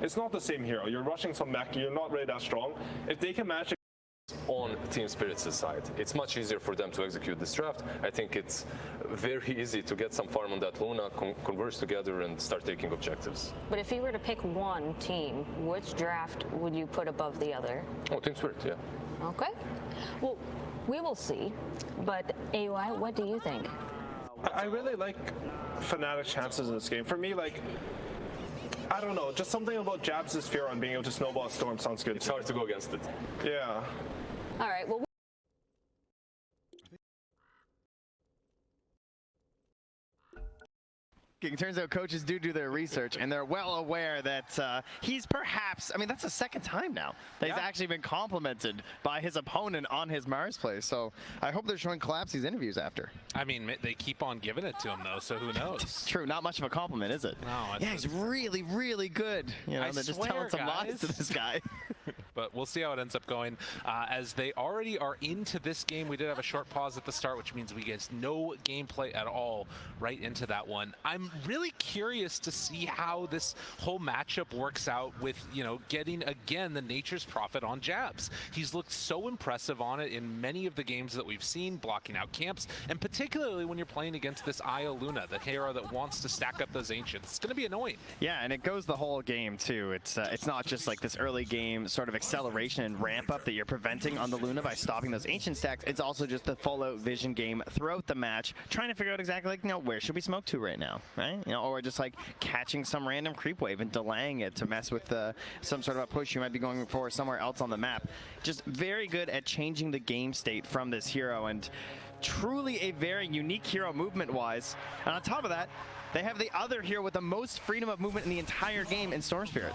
it's not the same hero. You're rushing some mech, you're not really that strong. If they can manage on TSpirit's side, it's much easier for them to execute this draft. I think it's very easy to get some farm on that Luna, converge together and start taking objectives. But if you were to pick one team, which draft would you put above the other? Oh, TSpirit, yeah. Okay. Well, we will see. But AUI, what do you think? I really like Fnatic's chances in this game. For me, like, I don't know, just something about Jabs' fear on being able to snowball a storm sounds good. It's hard to go against it. Yeah. All right, well. It turns out coaches do their research, and they're well aware that he's perhaps, I mean, that's the second time now that he's actually been complimented by his opponent on his Mars play. So I hope they're showing Collapse these interviews after. I mean, they keep on giving it to him, though, so who knows? True, not much of a compliment, is it? No. Yeah, he's really, really good. You know, they're just telling some lies to this guy. But we'll see how it ends up going. As they already are into this game, we did have a short pause at the start, which means we get no gameplay at all right into that one. I'm really curious to see how this whole matchup works out with, you know, getting, again, the Nature's Prophet on Jabs. He's looked so impressive on it in many of the games that we've seen, blocking out camps, and particularly when you're playing against this Io Luna, the hero that wants to stack up those Ancients. It's going to be annoying. Yeah, and it goes the whole game, too. It's not just like this early game sort of acceleration and ramp up that you're preventing on the Luna by stopping those Ancient stacks. It's also just the full out vision game throughout the match, trying to figure out exactly, like, you know, where should we smoke to right now, right? You know, or just like catching some random creep wave and delaying it to mess with some sort of a push you might be going for somewhere else on the map. Just very good at changing the game state from this hero, and truly a very unique hero movement-wise. And on top of that, they have the other hero with the most freedom of movement in the entire game in TSpirit.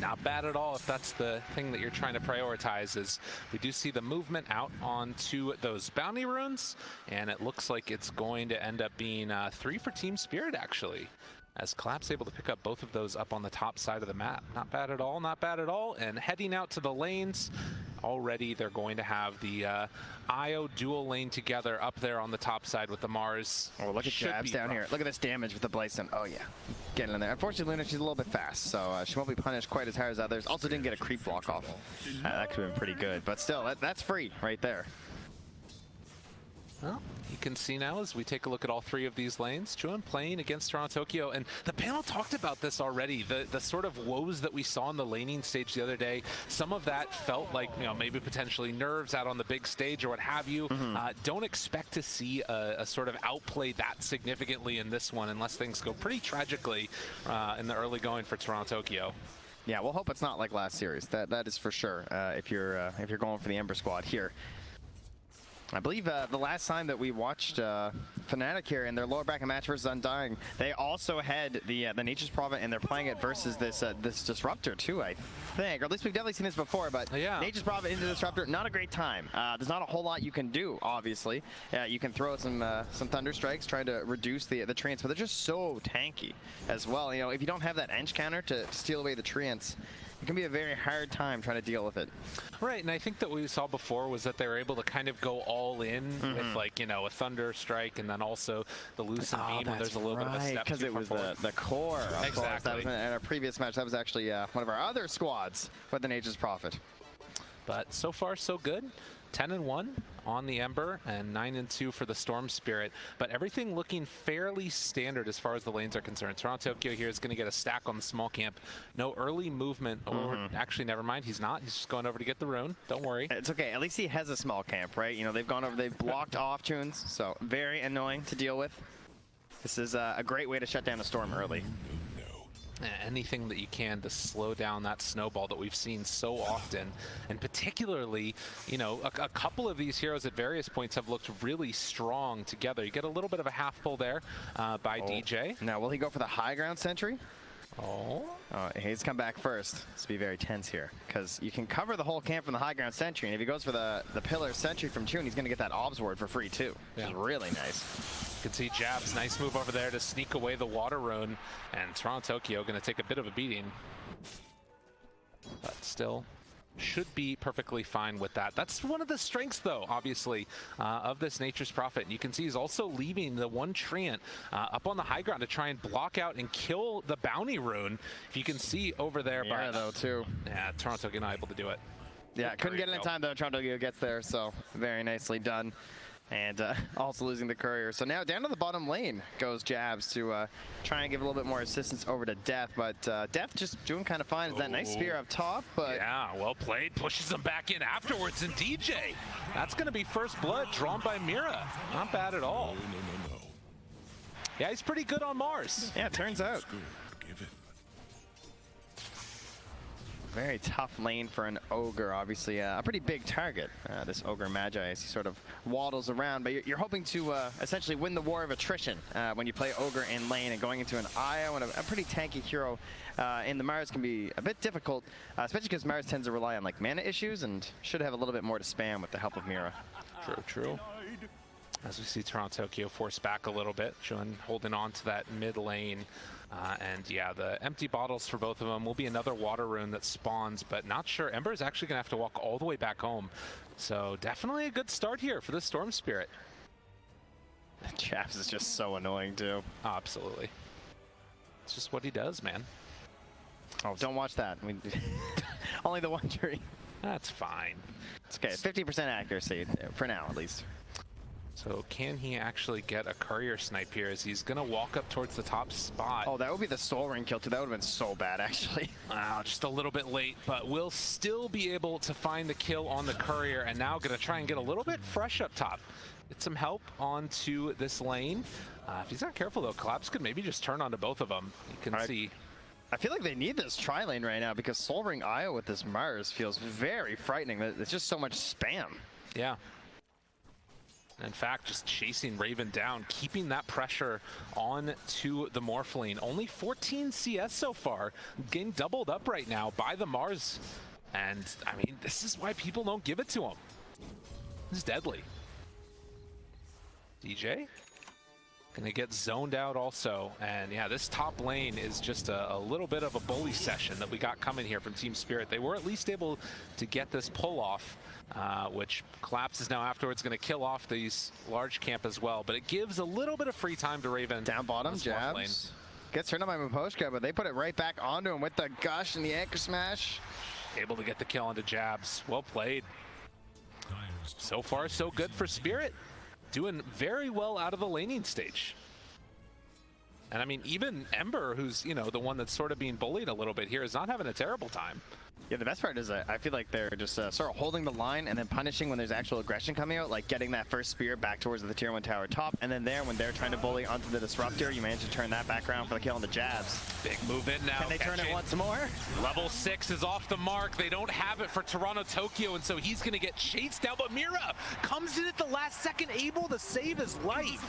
Not bad at all if that's the thing that you're trying to prioritize. Is we do see the movement out onto those bounty runes, and it looks like it's going to end up being 3 for TSpirit, actually, as Collapse able to pick up both of those up on the top side of the map. Not bad at all, not bad at all. And heading out to the lanes, already they're going to have the Io dual lane together up there on the top side with the Mars. Oh, look at Jabs down here. Look at this damage with the Blyson. Oh, yeah. Getting in there. Unfortunately, Luna, she's a little bit fast, so she won't be punished quite as hard as others. Also didn't get a creep block off. That could have been pretty good, but still, that's free right there. Well, you can see now as we take a look at all 3 of these lanes, Chuan playing against TORONTOTOKYO, and the panel talked about this already, the sort of woes that we saw in the laning stage the other day. Some of that felt like, you know, maybe potentially nerves out on the big stage or what have you. Don't expect to see a sort of outplay that significantly in this one unless things go pretty tragically in the early going for TORONTOTOKYO. Yeah, we'll hope it's not like last series. That is for sure. If you're going for the Ember squad here. I believe the last time that we watched Fnatic here in their lower bracket match versus Undying, they also had the Nature's Prophet, and they're playing it versus this Disruptor too, I think. Or at least we've definitely seen this before, but Nature's Prophet into Disruptor, not a great time. There's not a whole lot you can do, obviously. You can throw some Thunder Strikes, trying to reduce the treants, but they're just so tanky as well. You know, if you don't have that Ench counter to steal away the treants, it can be a very hard time trying to deal with it. Right, and I think that what we saw before was that they were able to kind of go all in with, like, you know, a Thunder Strike and then also the Loosen Beam when there's a little bit of a step because it was the core. Exactly. That was in our previous match. That was actually one of our other squads with the Nature's Prophet. But so far, so good. 10-1 on the Ember and 9-2 for the TSpirit, but everything looking fairly standard as far as the lanes are concerned. TORONTOTOKYO here is going to get a stack on the small camp. No early movement, or actually, never mind, he's not. He's just going over to get the rune. Don't worry. It's okay. At least he has a small camp, right? You know, they've gone over, they've blocked off tunes, so very annoying to deal with. This is a great way to shut down the storm early. Anything that you can to slow down that snowball that we've seen so often, and particularly, you know, a couple of these heroes at various points have looked really strong together. You get a little bit of a half pull there by DJ. Now, will he go for the high ground sentry? Oh, he's come back first. This will be very tense here, because you can cover the whole camp from the high ground sentry, and if he goes for the pillar sentry from Chun, he's going to get that obs ward for free too, which is really nice. You can see Jabs, nice move over there to sneak away the water rune, and TORONTOTOKYO going to take a bit of a beating, but still should be perfectly fine with that. That's one of the strengths, though, obviously, of this Nature's Prophet. And you can see he's also leaving the one Treant up on the high ground to try and block out and kill the bounty rune. If you can see over there. Yeah, though, too. Yeah, TORONTOTOKYO not able to do it. Yeah, couldn't get it in time, though. TORONTOTOKYO gets there, so very nicely done. And also losing the courier. So now down to the bottom lane goes Jabs to try and give a little bit more assistance over to Death. But Death just doing kind of fine. Is that nice spear up top? But yeah, well played. Pushes him back in afterwards. And DJ, that's going to be first blood drawn by Mira. Not bad at all. No. Yeah, he's pretty good on Mars. Yeah, it turns out. Very tough lane for an Ogre, obviously a pretty big target, this Ogre Magi, as he sort of waddles around, but you're hoping to essentially win the war of attrition when you play Ogre in lane, and going into an IO and a pretty tanky hero in the Mars can be a bit difficult, especially because Mars tends to rely on like mana issues and should have a little bit more to spam with the help of Mira. True. As we see TORONTOTOKYO force back a little bit, Jun holding on to that mid lane. And yeah, the empty bottles for both of them will be another water rune that spawns, but not sure. Ember is actually going to have to walk all the way back home. So definitely a good start here for the Storm Spirit. Chaps is just so annoying too. Oh, absolutely. It's just what he does, man. Oh, don't watch that. Only the one tree. That's fine. It's okay, 50% accuracy, for now at least. So can he actually get a courier snipe here as he's going to walk up towards the top spot? Oh, that would be the soul ring kill too. That would have been so bad, actually. Wow, just a little bit late, but we'll still be able to find the kill on the courier, and now going to try and get a little bit fresh up top. Get some help onto this lane. If he's not careful, though, Collapse could maybe just turn onto both of them. You can see. I feel like they need this tri-lane right now because Soul Ring IO with this Mars feels very frightening. It's just so much spam. Yeah. In fact, just chasing Raven down, keeping that pressure on to the Morphling. Only 14 CS so far, getting doubled up right now by the Mars. And, I mean, this is why people don't give it to him. This is deadly. DJ? Gonna get zoned out also. And yeah, this top lane is just a little bit of a bully session that we got coming here from TSpirit. They were at least able to get this pull off. Which Collapse is now afterwards going to kill off these large camp as well. But it gives a little bit of free time to Raven. Down bottom, Jabs. Gets turned on by Miposhka, but they put it right back onto him with the gush and the anchor smash. Able to get the kill onto Jabs. Well played. So far, so good for Spirit. Doing very well out of the laning stage. And I mean, even Ember, who's, you know, the one that's sort of being bullied a little bit here, is not having a terrible time. Yeah, the best part is I feel like they're just sort of holding the line and then punishing when there's actual aggression coming out, like getting that first spear back towards the tier 1 tower top, and then there, when they're trying to bully onto the Disruptor, you manage to turn that back around for the kill on the Jabs. Big move in now. Can they turn it once more? Level 6 is off the mark. They don't have it for TORONTOTOKYO, and so he's going to get chased down, but Mira comes in at the last second, able to save his life.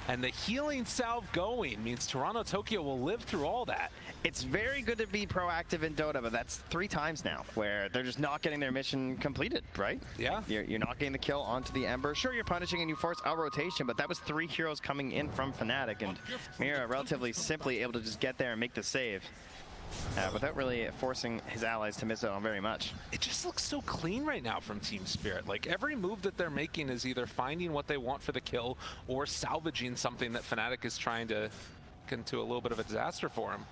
And the healing salve going means TORONTOTOKYO will live through all that. It's very good to be proactive in Dota, but that's 3 times now where they're just not getting their mission completed, right? Yeah. You're not getting the kill onto the Ember. Sure, you're punishing and you force out rotation, but that was 3 heroes coming in from Fnatic, and Mira relatively simply able to just get there and make the save. Without really forcing his allies to miss out on very much. It just looks so clean right now from TSpirit. Like, every move that they're making is either finding what they want for the kill or salvaging something that Fnatic is trying to get into a little bit of a disaster for him.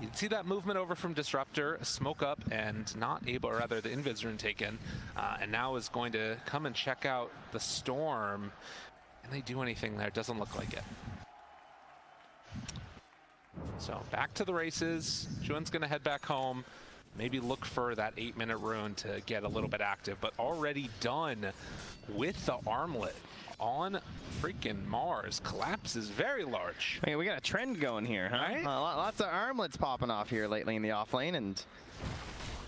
You can see that movement over from Disruptor, smoke up, and not able, or rather the Invis rune taken, and now is going to come and check out the Storm. Can they do anything there? Doesn't look like it. So back to the races. Juan's going to head back home. Maybe look for that 8-minute rune to get a little bit active, but already done with the armlet on freaking Mars. Collapse is very large. I mean, we got a trend going here, huh? Right? Lots of armlets popping off here lately in the offlane, and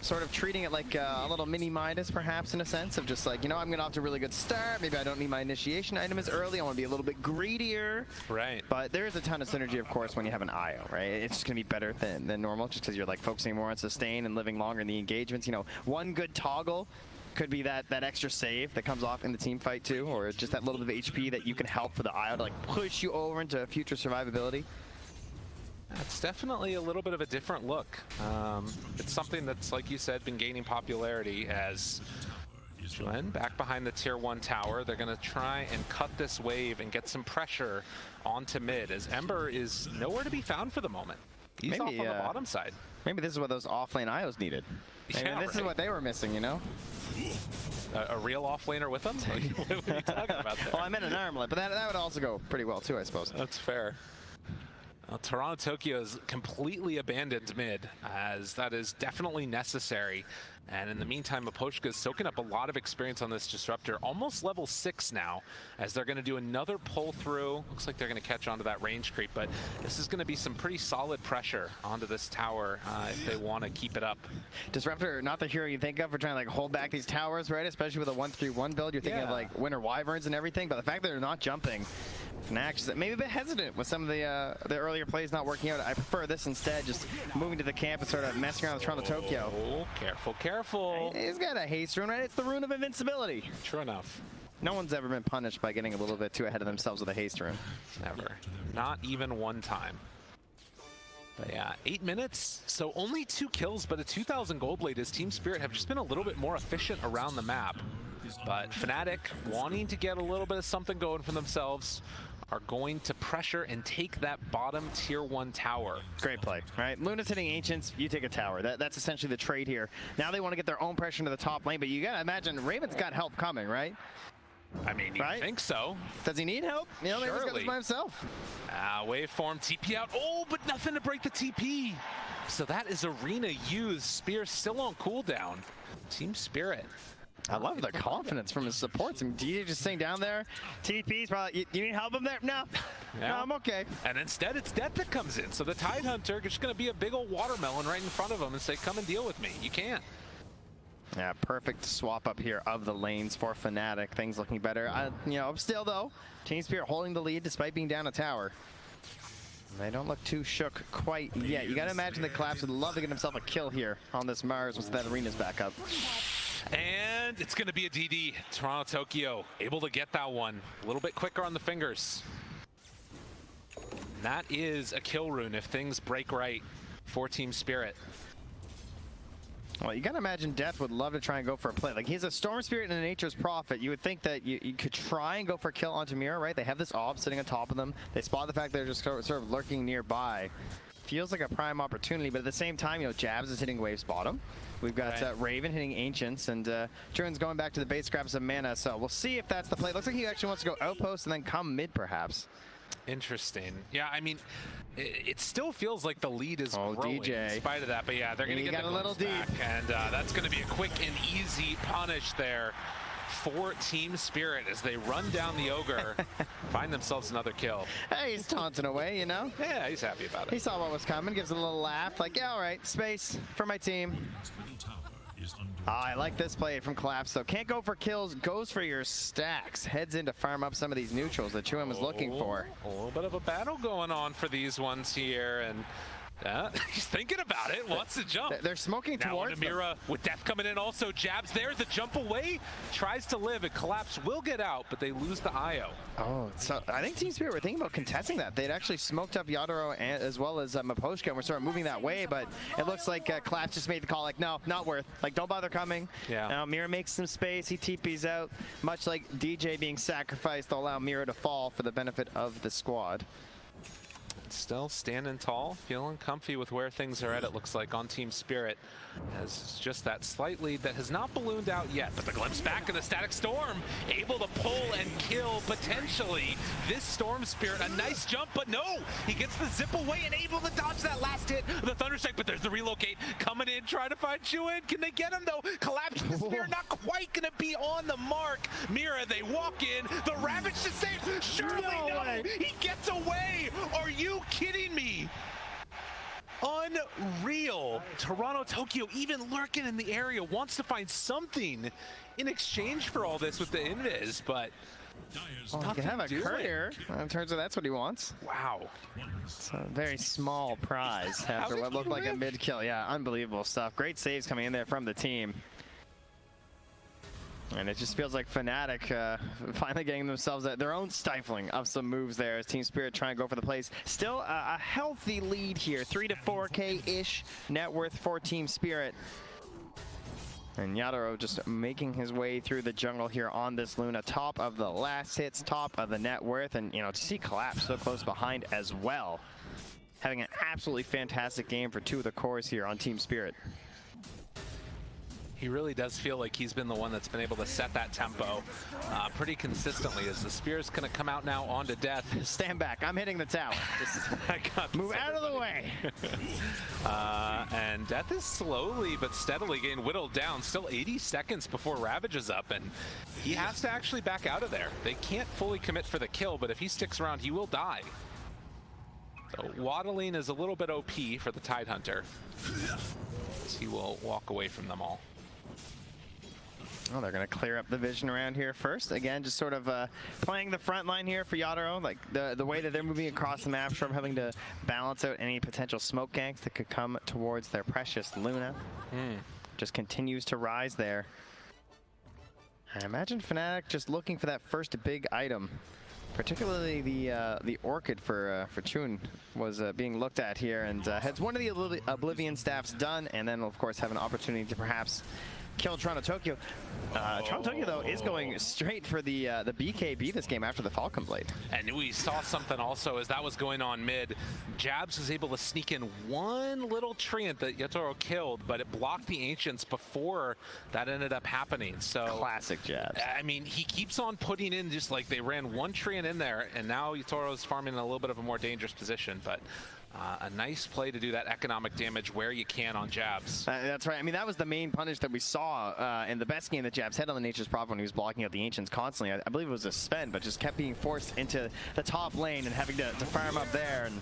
sort of treating it like a little mini Midas, perhaps, in a sense of just like, you know, I'm getting off to a really good start. Maybe I don't need my initiation item as early. I want to be a little bit greedier. Right. But there is a ton of synergy, of course, when you have an IO, right? It's just going to be better than normal just because you're like focusing more on sustain and living longer in the engagements. You know, one good toggle could be that extra save that comes off in the team fight too, or just that little bit of HP that you can help for the IO to like push you over into future survivability. That's definitely a little bit of a different look. It's something that's, like you said, been gaining popularity as Quinn back behind the tier 1 tower. They're going to try and cut this wave and get some pressure onto mid as Ember is nowhere to be found for the moment. He's off on the bottom side. Maybe this is what those offlane IOs needed. Maybe this is what they were missing, you know? A real offlaner with them? What are you talking about there? Well, I meant an armlet, but that would also go pretty well too, I suppose. That's fair. Toronto-Tokyo has completely abandoned mid, as that is definitely necessary. And in the meantime, Miposhka is soaking up a lot of experience on this disruptor, almost level 6 now, as they're going to do another pull through. Looks like they're going to catch onto that range creep, but this is going to be some pretty solid pressure onto this tower if they want to keep it up. Disruptor, not the hero you think of for trying to like hold back these towers, right? Especially with a 1-3-1 build, you're thinking of like Winter Wyverns and everything, but the fact that they're not jumping, Fnatic is maybe a bit hesitant with some of the earlier plays not working out. I prefer this instead, just moving to the camp and sort of messing around with Toronto-Tokyo. Oh, careful, careful. He's got a haste rune, right? It's the rune of invincibility. True enough. No one's ever been punished by getting a little bit too ahead of themselves with a haste rune. Never. Not even one time. But yeah, 8 minutes, so only 2 kills, but a 2,000 gold lead as TeamSpirit have just been a little bit more efficient around the map. But Fnatic, wanting to get a little bit of something going for themselves, are going to pressure and take that bottom tier 1 tower. Great play, right? Luna's hitting Ancients, you take a tower. That's essentially the trade here. Now they want to get their own pressure into the top lane, but you gotta imagine Raven's got help coming, right? I mean, you think so. Does he need help? You know, maybe he's got this by himself. Waveform, TP out. Oh, but nothing to break the TP. So that is Arena used. Spear still on cooldown. TeamSpirit. I love the confidence from his supports. I mean, DJ just sitting down there. TP's probably, you need help him there? No. Yeah. No, I'm okay. And instead, it's Death that comes in. So the Tidehunter is just going to be a big old watermelon right in front of him and say, come and deal with me. You can't. Yeah, perfect swap up here of the lanes for Fnatic. Things looking better. You know, still though, TeamSpirit holding the lead despite being down a tower. They don't look too shook quite yet. You got to imagine that Collapse would love to get himself a kill here on this Mars once that arena's back up. And it's going to be a DD. Toronto-Tokyo able to get that one a little bit quicker on the fingers. And that is a kill rune if things break right for TeamSpirit. Well, you gotta imagine Death would love to try and go for a play. Like, he's a Storm Spirit and a Nature's Prophet. You would think that you could try and go for a kill onto Mira, right? They have this Ob sitting on top of them. They spot the fact they're just sort of lurking nearby. Feels like a prime opportunity, but at the same time, you know, Jabs is hitting Wave's bottom. We've got Raven hitting Ancients, and Turin's going back to the base, grab some mana, so we'll see if that's the play. Looks like he actually wants to go Outpost and then come mid, perhaps. Interesting. Yeah, I mean, it still feels like the lead is growing DJ. In spite of that, but yeah, they're going to get the a little deep. back, and that's going to be a quick and easy punish there for TeamSpirit as they run down the Ogre, find themselves another kill. Hey, he's taunting away, you know? Yeah, he's happy about it. He saw what was coming, gives a little laugh, like, yeah, all right, space for my team. I like this play from Collapse, though. Can't go for kills, goes for your stacks. Heads in to farm up some of these neutrals that Chuan was looking for. A little bit of a battle going on for these ones here, and he's thinking about it, wants to jump. They're smoking now towards Mira with Death coming in also. Jabs there, the jump away, tries to live, and Collapse will get out, but they lose the IO. Oh, so I think TeamSpirit were thinking about contesting that. They'd actually smoked up Yatoro as well as Miposhka, and we're sort of moving that way, but it looks like Collapse just made the call, like, no, not worth. Like, don't bother coming. Yeah. Now Mira makes some space, he TP's out. Much like DJ being sacrificed, they'll allow Mira to fall for the benefit of the squad. Still standing tall, feeling comfy with where things are at, it looks like, on TeamSpirit. As just that slight lead that has not ballooned out yet, but the glimpse back in the Static Storm, able to pull and kill, potentially, this Storm Spirit. A nice jump, but no! He gets the zip away and able to dodge that last hit of the Thunderstrike, but there's the relocate coming in, trying to find Chuan. Can they get him, though? Collapse the Spear, not quite gonna be on the mark. Mira, they walk in, the Ravage to save, surely no! He gets away! Are you kidding me? Unreal. Toronto-Tokyo even lurking in the area, wants to find something in exchange for all this with the invis, but you can have a courier. In terms of that's what he wants. Wow. It's a very small prize after what looked like a mid kill. Yeah, unbelievable stuff. Great saves coming in there from the team. And it just feels like Fnatic finally getting themselves their own stifling of some moves there as TSpirit trying to go for the plays. Still a healthy lead here, 3 to 4K-ish net worth for TSpirit. And Yatoro just making his way through the jungle here on this Luna. Top of the last hits, top of the net worth, and you know, to see Collapse so close behind as well. Having an absolutely fantastic game for two of the cores here on TSpirit. He really does feel like he's been the one that's been able to set that tempo pretty consistently as the Spear's going to come out now onto Death. Stand back, I'm hitting the tower. Just move out of the way. And Death is slowly but steadily getting whittled down. Still 80 seconds before Ravage is up, and he has to actually back out of there. They can't fully commit for the kill, but if he sticks around, he will die. So waddling is a little bit OP for the Tidehunter. He will walk away from them all. Oh, they're going to clear up the vision around here first. Again, just sort of playing the front line here for Yatoro. Like the way that they're moving across the map, sort of having to balance out any potential smoke ganks that could come towards their precious Luna. Just continues to rise there. I imagine Fnatic just looking for that first big item. Particularly the Orchid for Chun was being looked at here, and has one of the Oblivion staffs done, and then of course have an opportunity to perhaps kill TORONTOTOKYO. TORONTOTOKYO though is going straight for the BKB this game after the Falcon Blade. And we saw something also as that was going on mid. Jabs was able to sneak in one little treant that Yatoro killed, but it blocked the Ancients before that ended up happening. So classic Jabs. I mean, he keeps on putting in, just like they ran one treant in there, and now Yatoro's farming in a little bit of a more dangerous position, but a nice play to do that economic damage where you can on Jabs. That's right. I mean, that was the main punish that we saw in the best game that Jabs had on the Nature's Prophet when he was blocking out the Ancients constantly. I believe it was a Sven, but just kept being forced into the top lane and having to farm up there. And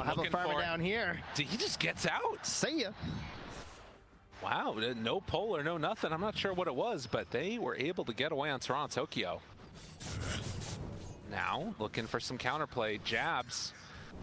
have a farmer down here. He just gets out. See ya. Wow, no pull or no nothing. I'm not sure what it was, but they were able to get away on TORONTOTOKYO. Now, looking for some counterplay. Jabs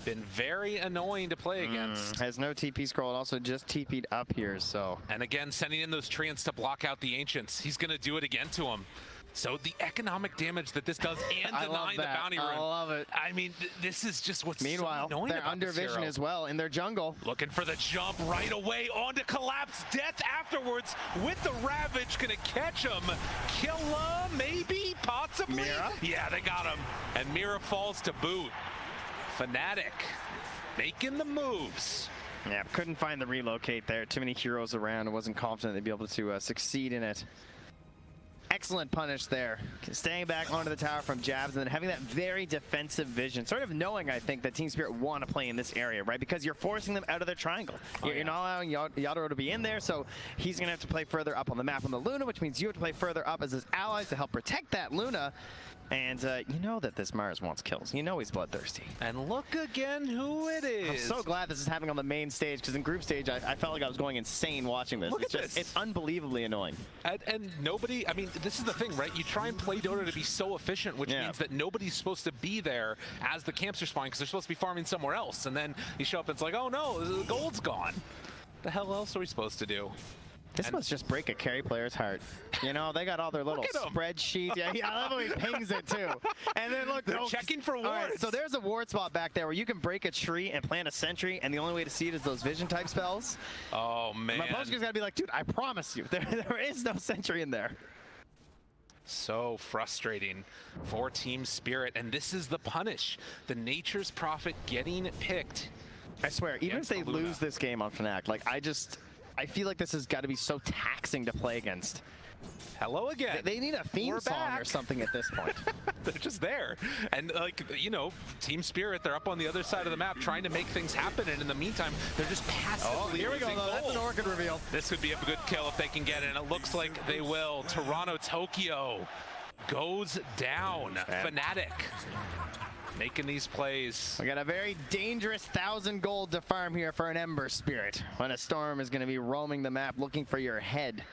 been very annoying to play against. Has no TP scroll, and also just TP'd up here, so. And again, sending in those treants to block out the Ancients. He's going to do it again to him. So the economic damage that this does and denying the bounty run. I love it. I mean, this is just what's Meanwhile, so annoying they're about under vision as well in their jungle. Looking for the jump right away onto Collapse. Death afterwards with the Ravage. Gonna catch him. Kill him, maybe, possibly. Mira? Yeah, they got him. And Mira falls to boot. Fnatic making the moves. Yeah, couldn't find the relocate there. Too many heroes around. I wasn't confident they'd be able to succeed in it. Excellent punish there. Staying back onto the tower from Jabs and then having that very defensive vision. Sort of knowing, I think, that TSpirit want to play in this area, right? Because you're forcing them out of their triangle. You're not allowing Yatoro to be in there, so he's going to have to play further up on the map on the Luna, which means you have to play further up as his allies to help protect that Luna. And you know that this Mars wants kills. You know he's bloodthirsty. And look again who it is. I'm so glad this is happening on the main stage, because in group stage, I felt like I was going insane watching this. Look at this. It's unbelievably annoying. And nobody, I mean, this is the thing, right? You try and play Dota to be so efficient, which means that nobody's supposed to be there as the camps are spawning, because they're supposed to be farming somewhere else. And then you show up and it's like, oh no, the gold's gone. The hell else are we supposed to do? This must just break a carry player's heart. You know, they got all their little spreadsheets. Yeah, I love how he pings it too. And then look, they're checking for wards. Right, so there's a ward spot back there where you can break a tree and plant a sentry, and the only way to see it is those vision type spells. Oh man. Miposhka's gotta be like, dude, I promise you, there is no sentry in there. So frustrating for TSpirit, and this is the punish. The Nature's Prophet getting picked. I swear, even if they lose this game on Fnatic, like I feel like this has got to be so taxing to play against. Hello again. They need a theme song or something at this point. They're just there. And like, you know, TSpirit, they're up on the other side of the map trying to make things happen. And in the meantime, they're just passively Oh, here we go, though. That's an Orchid reveal. This would be a good kill if they can get it. And it looks like they will. TORONTOTOKYO goes down. Fnatic making these plays. We got a very dangerous 1,000 gold to farm here for an Ember Spirit when a Storm is going to be roaming the map looking for your head.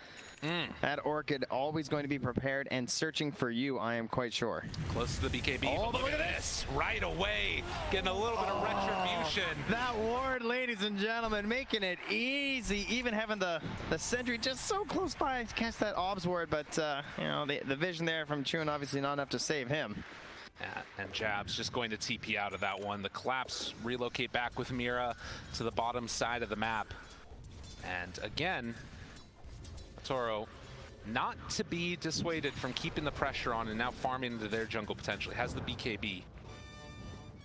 That Orchid always going to be prepared and searching for you, I am quite sure. Close to the BKB. Oh, but look at this. Right away. Getting a little bit of retribution. That ward, ladies and gentlemen, making it easy. Even having the sentry just so close by to catch that obs ward, but you know, the vision there from Chun obviously not enough to save him. And Jabs just going to TP out of that one. The collapse relocate back with Mira to the bottom side of the map. And again, Toro not to be dissuaded from keeping the pressure on and now farming into their jungle potentially. Has the BKB.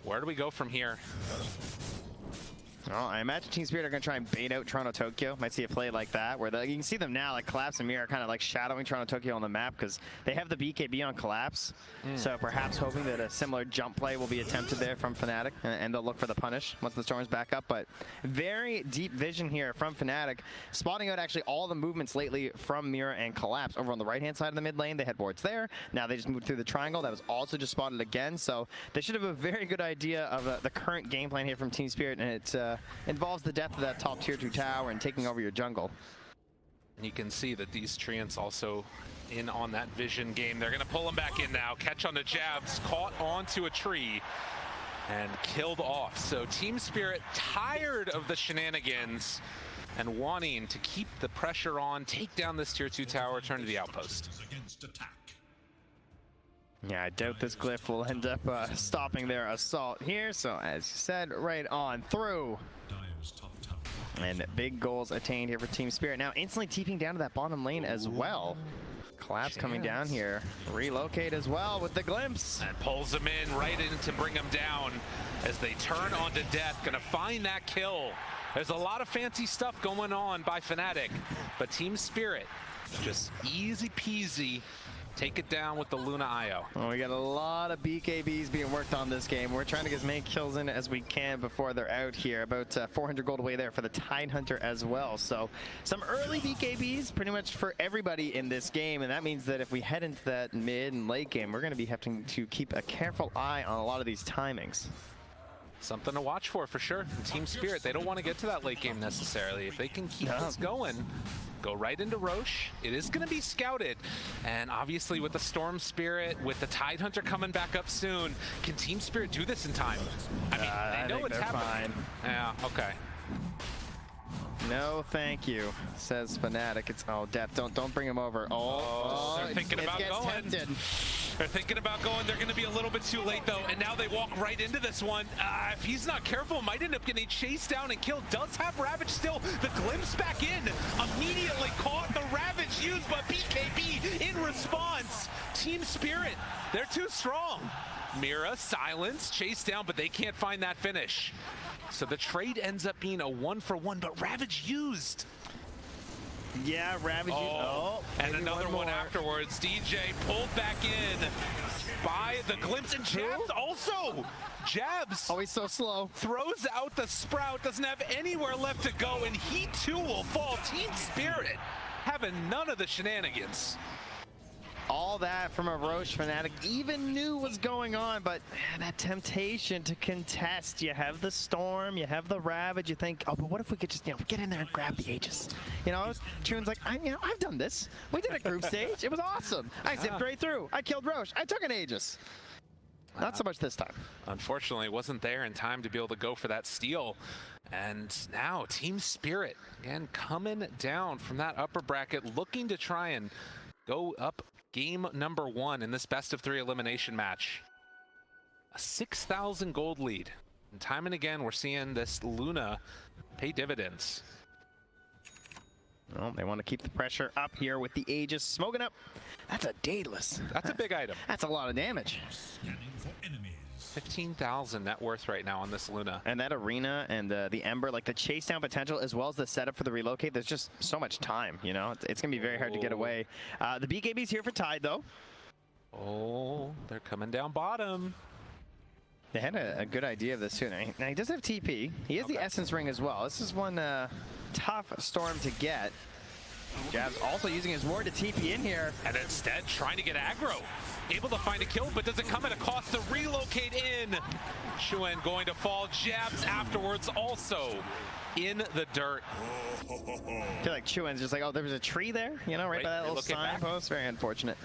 Where do we go from here? Well, I imagine TSpirit are going to try and bait out TORONTOTOKYO. Might see a play like that, where you can see them now, like Collapse and Mira kind of like shadowing TORONTOTOKYO on the map because they have the BKB on Collapse. So perhaps hoping that a similar jump play will be attempted there from Fnatic, and they'll look for the punish once the Storm's back up. But very deep vision here from Fnatic, spotting out actually all the movements lately from Mira and Collapse. Over on the right-hand side of the mid lane, they had wards there. Now they just moved through the triangle. That was also just spotted again. So they should have a very good idea of the current game plan here from TSpirit, and it involves the depth of that top tier 2 tower and taking over your jungle. And you can see that these Treants also in on that vision game. They're going to pull him back in now. Catch on the Jabs, caught onto a tree and killed off. So TSpirit tired of the shenanigans and wanting to keep the pressure on, take down this tier 2 tower, turn to the outpost. Yeah, I doubt this glyph will end up stopping their assault here. So as you said, right on through. And big goals attained here for TSpirit. Now instantly TPing down to that bottom lane as well. Collapse coming down here. Relocate as well with the glimpse. And pulls him in right in to bring him down as they turn onto death. Gonna find that kill. There's a lot of fancy stuff going on by Fnatic, but TSpirit just easy peasy. Take it down with the Luna IO. Well, we got a lot of BKBs being worked on this game. We're trying to get as many kills in as we can before they're out here. About 400 gold away there for the Tidehunter as well. So some early BKBs pretty much for everybody in this game. And that means that if we head into that mid and late game, we're going to be having to keep a careful eye on a lot of these timings. Something to watch for sure. And TSpirit, they don't want to get to that late game necessarily. If they can keep this going, go right into Roche. It is going to be scouted. And obviously with the Storm Spirit, with the Tidehunter coming back up soon, can TSpirit do this in time? I mean, they know it's happening. Yeah, okay. No, thank you, says Fnatic. It's death. Don't bring him over. They're thinking about going. Tempted. They're thinking about going. They're going to be a little bit too late though, and now they walk right into this one. If he's not careful, might end up getting chased down and killed. Does have Ravage still. The glimpse back in, immediately caught. The Ravage used, but BKB in response. TSpirit, they're too strong. Mira, silence, chased down, but they can't find that finish. So the trade ends up being a 1-for-1, but Ravage used. Yeah, Ravage. And another one afterwards. DJ pulled back in by the glimpse, and Jabs also. Jabs. Oh, he's so slow. Throws out the Sprout, doesn't have anywhere left to go, and he too will fall. TSpirit having none of the shenanigans. All that from a Roche Fnatic even knew was going on, but that temptation to contest. You have the Storm, you have the Ravage, you think, oh, but what if we could just, get in there and grab the Aegis? Chun's like, I've done this. We did a group stage. It was awesome. I zipped right through. I killed Roche. I took an Aegis. Not so much this time. Unfortunately, wasn't there in time to be able to go for that steal. And now TSpirit, again, coming down from that upper bracket, looking to try and go up game number 1 in this best of 3 elimination match. A 6,000 gold lead. And time and again, we're seeing this Luna pay dividends. Well, they want to keep the pressure up here with the Aegis smoking up. That's a Daedalus. That's a big item. That's a lot of damage. 15,000 net worth right now on this Luna. And that arena and the Ember, like the chase down potential as well as the setup for the relocate, there's just so much time, It's going to be very hard to get away. The BKB's here for Tide, though. Oh, they're coming down bottom. They had a good idea of this too. Now he does have TP. He has the Essence Ring as well. This is one tough Storm to get. Jabs also using his ward to TP in here. And instead trying to get aggro. Able to find a kill, but does it come at a cost to relocate in? Chuen going to fall. Jabs afterwards also in the dirt. I feel like Chuen's just like, oh, there was a tree there, you know, right by that little signpost. Very unfortunate.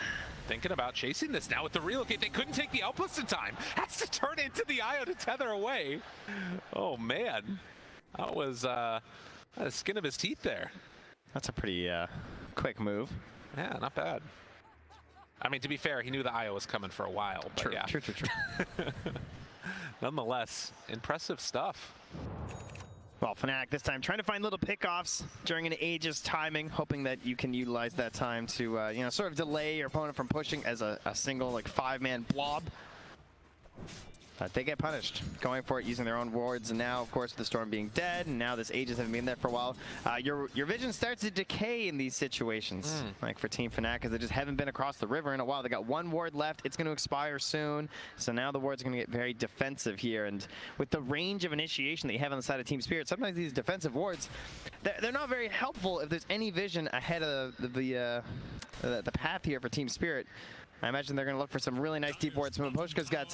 Thinking about chasing this now with the relocate. They couldn't take the outpost in time. Has to turn into the IO to tether away. Oh, man. That was the skin of his teeth there. That's a pretty quick move. Yeah, not bad. I mean, to be fair, he knew the IO was coming for a while. But True, yeah. true. Nonetheless, impressive stuff. Well, Fnatic this time trying to find little pickoffs during an Aegis timing, hoping that you can utilize that time to, you know, sort of delay your opponent from pushing as a single, like, 5-man blob. But they get punished, going for it, using their own wards, and now, of course, the Storm being dead, and now this Aegis having been there for a while, your vision starts to decay in these situations, like for Team Fnatic, because they just haven't been across the river in a while. They got one ward left, it's going to expire soon, so now the wards are going to get very defensive here, and with the range of initiation that you have on the side of TSpirit, sometimes these defensive wards, they're not very helpful if there's any vision ahead of the path here for TSpirit. I imagine they're going to look for some really nice deep wards. Miposhka's got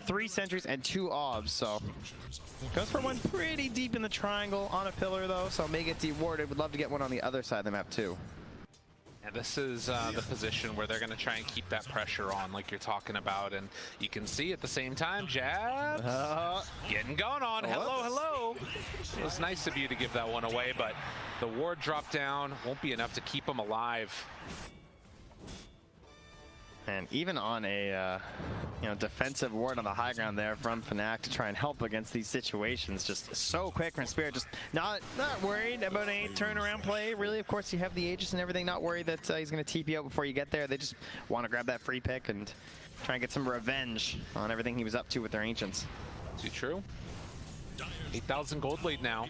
3 sentries and 2 obs, so goes for one pretty deep in the triangle on a pillar, though, so may get dewarded. Would love to get one on the other side of the map, too. Yeah, this is the position where they're going to try and keep that pressure on, like you're talking about, and you can see at the same time, Jabs getting going on. Hello. It was nice of you to give that one away, but the ward drop down won't be enough to keep him alive. And even on a you know, defensive ward on the high ground there from Fnatic to try and help against these situations, just so quick from Spirit, just not worried about a turnaround play. Really, of course, you have the Aegis and everything, not worried that he's going to TP out before you get there. They just want to grab that free pick and try and get some revenge on everything he was up to with their Ancients. Too true. 8,000 gold lead now.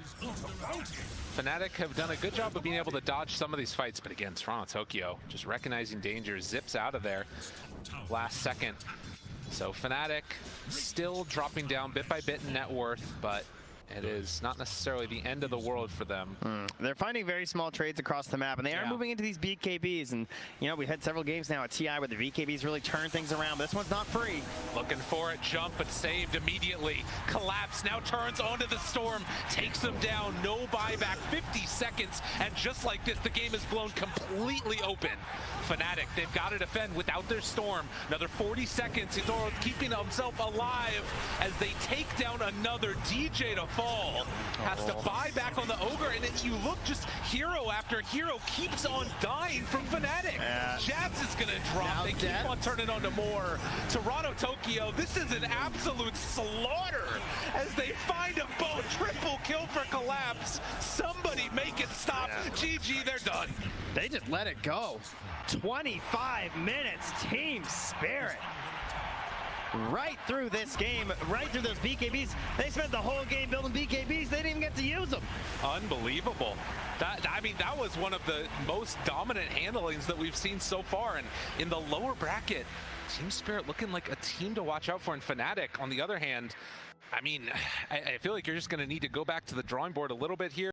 Fnatic have done a good job of being able to dodge some of these fights, but again, TORONTOTOKYO just recognizing danger, zips out of there last second. So Fnatic still dropping down bit by bit in net worth, but it is not necessarily the end of the world for them. They're finding very small trades across the map, and they are moving into these BKBs. And, you know, we've had several games now at TI where the BKBs really turn things around. This one's not free. Looking for it, jump, but saved immediately. Collapse, now turns onto the Storm, takes them down, no buyback, 50 seconds. And just like this, the game is blown completely open. Fnatic, they've got to defend without their Storm. Another 40 seconds, Yatoro keeping himself alive as they take down another DJ to fall. Has to buy back on the Ogre, and then you look, just hero after hero keeps on dying from Fnatic. Jabs is gonna drop, now they keep on turning on to more. TORONTOTOKYO, this is an absolute slaughter as they find a bow, triple kill for Collapse. Somebody make it stop. GG, they're done. They just let it go. 25 minutes, TSpirit. Right through this game, right through those BKBs. They spent the whole game building BKBs. They didn't even get to use them. Unbelievable. I mean, that was one of the most dominant handlings that we've seen so far. And in the lower bracket, TSpirit looking like a team to watch out for. And Fnatic, on the other hand, I mean, I feel like you're just going to need to go back to the drawing board a little bit here.